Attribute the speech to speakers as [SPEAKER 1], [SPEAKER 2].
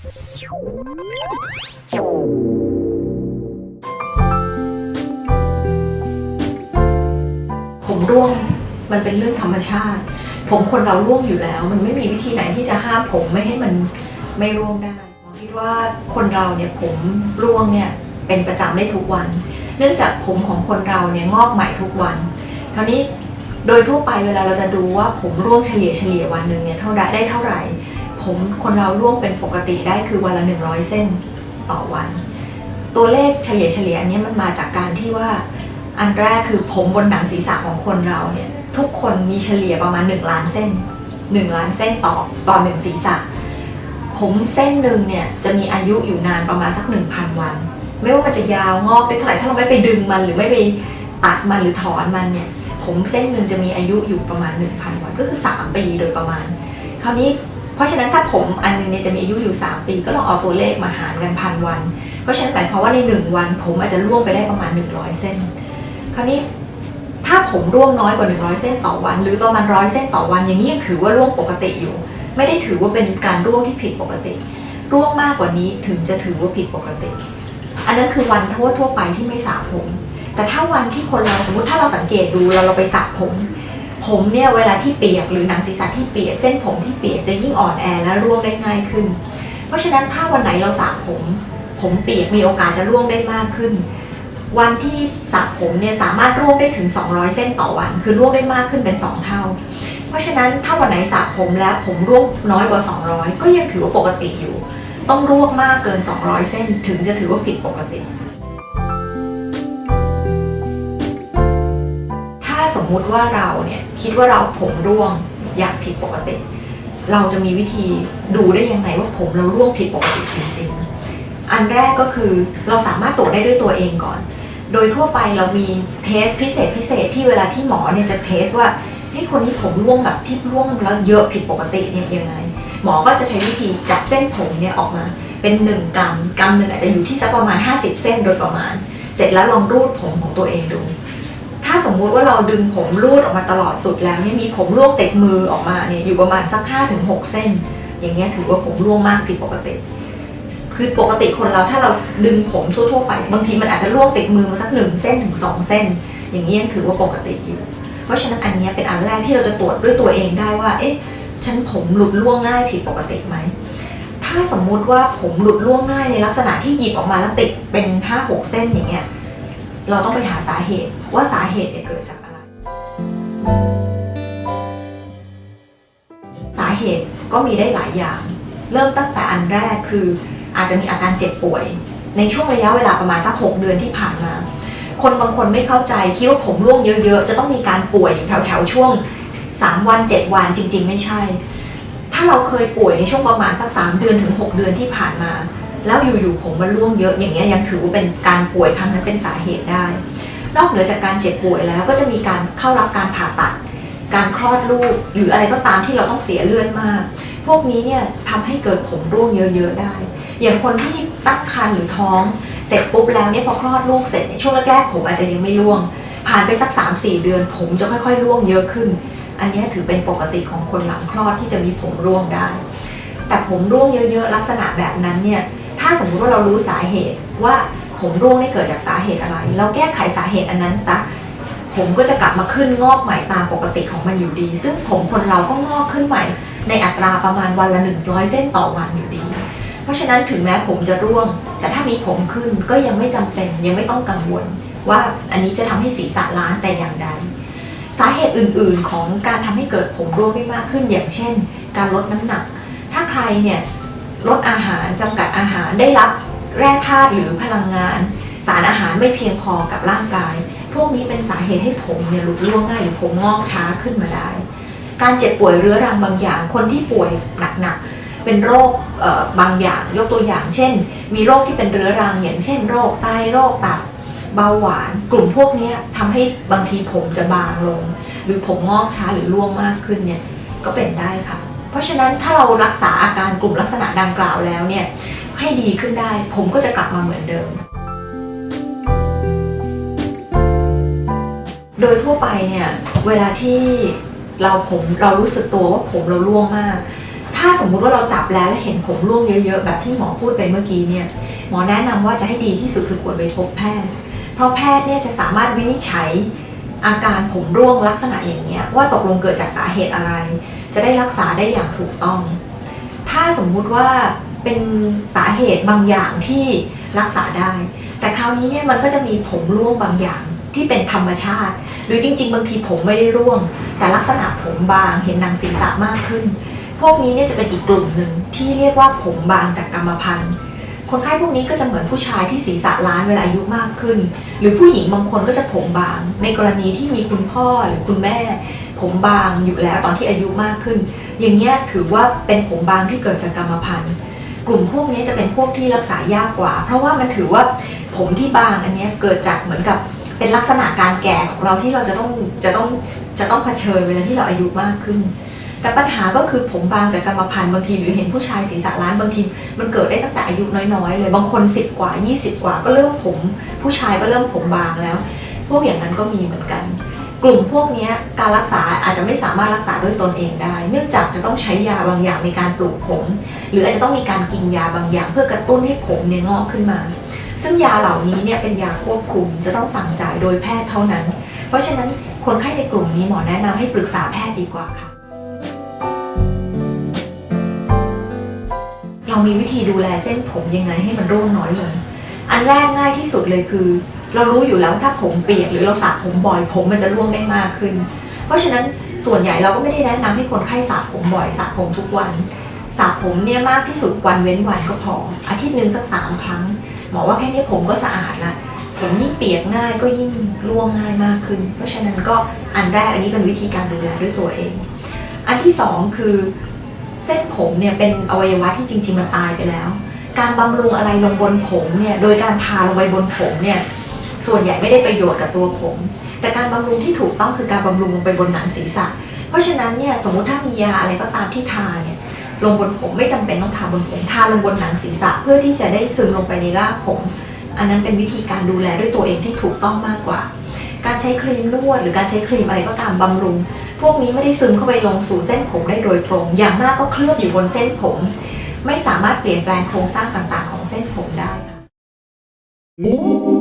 [SPEAKER 1] ผมร่วงมันเป็นเรื่องธรรมชาติผมคนเราร่วงอยู่แล้วมันไม่มีวิธีไหนที่จะห้ามผมไม่ให้มันไม่ร่วงได้ผมคิดว่าคนเราเนี่ยผมร่วงเนี่ยเป็นประจำได้ทุกวันเนื่องจากผมของคนเราเนี่ยงอกใหม่ทุกวันคราวนี้โดยทั่วไปเวลาเราจะดูว่าผมร่วงเฉลี่ยวันหนึ่งเนี่ยเท่าไหร่ผมคนเราร่วงเป็นปกติได้คือวันละ100เส้นต่อวันตัวเลขเฉลี่ยอันนี้มันมาจากการที่ว่าอันแรกคือผมบนหนังศีรษะของคนเราเนี่ยทุกคนมีเฉลี่ยประมาณ1 ล้านเส้น1 ล้านเส้นต่อ1ศีรษะผมเส้นหนึ่งเนี่ยจะมีอายุอยู่นานประมาณสัก 1,000 วันไม่ว่ามันจะยาวงอกได้เท่าไหร่ถ้าเราไม่ไปดึงมันหรือไม่ไปตัดมันหรือถอนมันเนี่ยผมเส้นหนึ่งจะมีอายุอยู่ประมาณ 1,000 วันก็คือ3 ปีโดยประมาณคราวนี้เพราะฉะนั้นถ้าผมอันนึงเนี่ยจะมีอายุอยู่3 ปีก็ลองเอาตัวเลขมาหารกัน1,000 วันเพราะฉะนั้นหมายความว่าใน1 วันผมอาจจะร่วงไปได้ประมาณ100เส้นคราวนี้ถ้าผมร่วงน้อยกว่า100เส้นต่อวันหรือประมาณ100เส้นต่อวันอย่างนี้ยังถือว่าร่วงปกติอยู่ไม่ได้ถือว่าเป็นการร่วงที่ผิดปกติร่วงมากกว่านี้ถึงจะถือว่าผิดปกติอันนั้นคือวันทั่วไปที่ไม่สระผมแต่ถ้าวันที่คนเราสมมติถ้าเราสังเกตดูเราไปสระผมเนี่ยเวลาที่เปียกหรือหนังศีรษะที่เปียกเส้นผมที่เปียกจะยิ่งอ่อนแอและร่วงได้ง่ายขึ้นเพราะฉะนั้นถ้าวันไหนเราสระผมเปียกมีโอกาสจะร่วงได้มากขึ้นวันที่สระผมเนี่ยสามารถร่วงได้ถึง200เส้นต่อวันคือร่วงได้มากขึ้นเป็น2 เท่าเพราะฉะนั้นถ้าวันไหนสระผมแล้วผมร่วงน้อยกว่า200ก็ยังถือว่าปกติอยู่ต้องร่วงมากเกิน200เส้นถึงจะถือว่าผิดปกติถ้าสมมุติว่าเราเนี่ยคิดว่าเราผมร่วงอย่างผิดปกติเราจะมีวิธีดูได้ยังไงว่าผมเราร่วงผิดปกติจริงๆอันแรกก็คือเราสามารถตรวจได้ด้วยตัวเองก่อนโดยทั่วไปเรามีเทสพิเศษที่เวลาที่หมอเนี่ยจะเทสว่าให้คนที่ผมร่วงแบบที่ร่วงแล้วเยอะผิดปกติเนี่ยยังไงหมอก็จะใช้วิธีจับเส้นผมเนี่ยออกมาเป็น1 กรัมหนึ่งอาจจะอยู่ที่สักประมาณ50เส้นโดยประมาณเสร็จแล้วลองรูดผมของตัวเองดูถ้าสมมุติว่าเราดึงผมรูดออกมาตลอดสุดแล้วเนี่ยมีผมร่วงติดมือออกมาเนี่ยอยู่ประมาณสัก5-6เส้นอย่างเงี้ยถือว่าผมร่วงมากผิดปกติคือปกติคนเราถ้าเราดึงผมทั่วไปบางทีมันอาจจะร่วงติดมือมาสัก1 เส้นถึง 2 เส้นอย่างนี้ยังถือว่าปกติอยู่เพราะฉะนั้นอันนี้เป็นอันแรกที่เราจะตรวจด้วยตัวเองได้ว่าเอ๊ะฉันผมหลุดร่วงง่ายผิดปกติไหมถ้าสมมุติว่าผมหลุดร่วงง่ายในลักษณะที่หยิบออกมาแล้วติดเป็น 5-6 เส้นอย่างเงี้ยเราต้องไปหาสาเหตุว่าสาเหตุเกิดจากอะไรสาเหตุก็มีได้หลายอย่างเริ่มตั้งแต่อันแรกคืออาจจะมีอาการเจ็บป่วยในช่วงระยะเวลาประมาณสัก6 เดือนที่ผ่านมาคนบางคนไม่เข้าใจคิดว่าผมร่วงเยอะๆจะต้องมีการป่วยอยู่แถวช่วง3 วัน 7 วันจริงๆไม่ใช่ถ้าเราเคยป่วยในช่วงประมาณสัก3 เดือนถึง 6 เดือนที่ผ่านมาแล้วอยู่ๆผมมันร่วงเยอะอย่างเงี้ยยังถือว่าเป็นการป่วยครั้งนั้นเป็นสาเหตุได้นอกเหนือจากการเจ็บป่วยแล้วก็จะมีการเข้ารับการผ่าตัดการคลอดลูกหรืออะไรก็ตามที่เราต้องเสียเลือดมากพวกนี้เนี่ยทำให้เกิดผมร่วงเยอะๆได้อย่างคนที่ตั้งครรภ์หรือท้องเสร็จปุ๊บแล้วเนี่ยพอคลอดลูกเสร็จในช่วงแรกๆผมอาจจะยังไม่ร่วงผ่านไปสัก 3-4 เดือนผมจะค่อยๆร่วงเยอะขึ้นอันนี้ถือเป็นปกติของคนหลังคลอดที่จะมีผมร่วงได้แต่ผมร่วงเยอะๆลักษณะแบบนั้นเนี่ยถ้าสมมุติว่าเรารู้สาเหตุว่าผมร่วงได้เกิดจากสาเหตุอะไรเราแก้ไขสาเหตุอันนั้นซะผมก็จะกลับมาขึ้นงอกใหม่ตามปกติของมันอยู่ดีซึ่งผมคนเราก็งอกขึ้นใหม่ในอัตราประมาณวันละ100เส้นต่อวันอยู่ดีเพราะฉะนั้นถึงแม้ผมจะร่วงแต่ถ้ามีผมขึ้นก็ยังไม่จำเป็นยังไม่ต้องกังวลว่าอันนี้จะทำให้ศีรษะล้านแต่อย่างใดสาเหตุอื่นๆของการทำให้เกิดผมร่วงได้มากขึ้นอย่างเช่นการลดน้ำหนักถ้าใครเนี่ยลดอาหารจำกัดอาหารได้รับแร่ธาตุหรือพลังงานสารอาหารไม่เพียงพอกับร่างกายพวกนี้เป็นสาเหตุให้ผมเนี่ยหลุดร่วงง่ายหรือผมงอกช้าขึ้นมาได้การเจ็บป่วยเรื้อรังบางอย่างคนที่ป่วยหนักๆเป็นโรคบางอย่างยกตัวอย่างเช่นมีโรคที่เป็นเรื้อรังอย่างเช่นโรคไตโรคตับเบาหวานกลุ่มพวกนี้ทำให้บางทีผมจะบางลงหรือผมงอกช้าหรือร่วงมากขึ้นเนี่ยก็เป็นได้ค่ะเพราะฉะนั้นถ้าเรารักษาอาการกลุ่มลักษณะดังกล่าวแล้วเนี่ยให้ดีขึ้นได้ผมก็จะกลับมาเหมือนเดิมโดยทั่วไปเนี่ยเวลาที่เรารู้สึกตัวว่าผมเราร่วงมากถ้า ถ้าสมมุติว่าเราจับแล้วเห็นผมร่วงเยอะๆแบบที่หมอพูดไปเมื่อกี้เนี่ยหมอแนะนำว่าจะให้ดีที่สุดคือควรไปพบแพทย์เพราะแพทย์เนี่ยจะสามารถวินิจฉัยอาการผมร่วงลักษณะอย่างเงี้ยว่าตกลงเกิดจากสาเหตุอะไรจะได้รักษาได้อย่างถูกต้องถ้าสมมุติว่าเป็นสาเหตุบางอย่างที่รักษาได้แต่คราวนี้เนี่ยมันก็จะมีผมร่วงบางอย่างที่เป็นธรรมชาติหรือจริงๆบางทีผมไม่ได้ร่วงแต่ลักษณะผมบางเห็นหนังศีรษะมากขึ้นพวกนี้เนี่ยจะเป็นอีกกลุ่มหนึ่งที่เรียกว่าผมบางจากกรรมพันธุ์คนไข้พวกนี้ก็จะเหมือนผู้ชายที่ศีรษะล้านเวลาอายุมากขึ้นหรือผู้หญิงบางคนก็จะผมบางในกรณีที่มีคุณพ่อหรือคุณแม่ผมบางอยู่แล้วตอนที่อายุมากขึ้นอย่างเงี้ยถือว่าเป็นผมบางที่เกิดจากกรรมพันธุ์กลุ่มพวกนี้จะเป็นพวกที่รักษายากกว่าเพราะว่ามันถือว่าผมที่บางอันนี้เกิดจากเหมือนกับเป็นลักษณะการแก่ของเราที่เราจะต้องเผชิญเวลาที่เราอายุมากขึ้นแต่ปัญหาก็คือผมบางจากกรรมพันธุ์บางทีหรือเห็นผู้ชายศีรษะล้านบางทีมันเกิดได้ตั้งแต่อายุน้อยๆเลยบางคน10 กว่า20 กว่าก็เริ่มผมผู้ชายก็เริ่มผมบางแล้วพวกอย่างนั้นก็มีเหมือนกันกลุ่มพวกนี้การรักษาอาจจะไม่สามารถรักษาด้วยตนเองได้เนื่องจากจะต้องใช้ยาบางอย่างในการปลูกผมหรืออาจจะต้องมีการกินยาบางอย่างเพื่อกระตุ้นให้ผมเนี่ยงอกขึ้นมาซึ่งยาเหล่านี้เนี่ยเป็นยาควบคุมจะต้องสั่งจ่ายโดยแพทย์เท่านั้นเพราะฉะนั้นคนไข้ในกลุ่มนี้หมอแนะนำให้ปรึกษาแพทย์ดีกว่าค่ะเรามีวิธีดูแลเส้นผมยังไงให้มันร่วงน้อยลงอันแรกง่ายที่สุดเลยคือเรารู้อยู่แล้วถ้าผมเปียกหรือเราสระผมบ่อยผมมันจะร่วงได้มากขึ้นเพราะฉะนั้นส่วนใหญ่เราก็ไม่ได้แนะนำให้คนไข้สระผมบ่อยสระผมทุกวันสระผมเนี่ยมากที่สุดวันเว้นวันก็พออาทิตย์หนึ่งสัก3 ครั้งหมอว่าแค่นี้ผมก็สะอาดละผมยิ่งเปียกง่ายก็ยิ่งร่วงง่ายมากขึ้นเพราะฉะนั้นก็อันแรกอันนี้เป็นวิธีการดูแลด้วยตัวเองอันที่2คือเส้นผมเนี่ยเป็นอวัยวะที่จริงๆมันตายไปแล้วการบำรุงอะไรลงบนผมเนี่ยโดยการทาลงไปบนผมเนี่ยส่วนใหญ่ไม่ได้ประโยชน์กับตัวผมแต่การบำรุงที่ถูกต้องคือการบำรุงลงไปบนหนังศีรษะเพราะฉะนั้นเนี่ยสมมุติถ้ามียาอะไรก็ตามที่ทาเนี่ยลงบนผมไม่จำเป็นต้องทาบนผมทาลงบนหนังศีรษะเพื่อที่จะได้ซึมลงไปในรากผมอันนั้นเป็นวิธีการดูแลด้วยตัวเองที่ถูกต้องมากกว่าการใช้ครีมนวดหรือการใช้ครีมอะไรก็ตามบำรุงพวกนี้ไม่ได้ซึมเข้าไปลงสู่เส้นผมได้โดยตรงอย่างมากก็เคลือบอยู่บนเส้นผมไม่สามารถเปลี่ยนแปลงโครงสร้างต่างๆของเส้นผมได้ค่ะ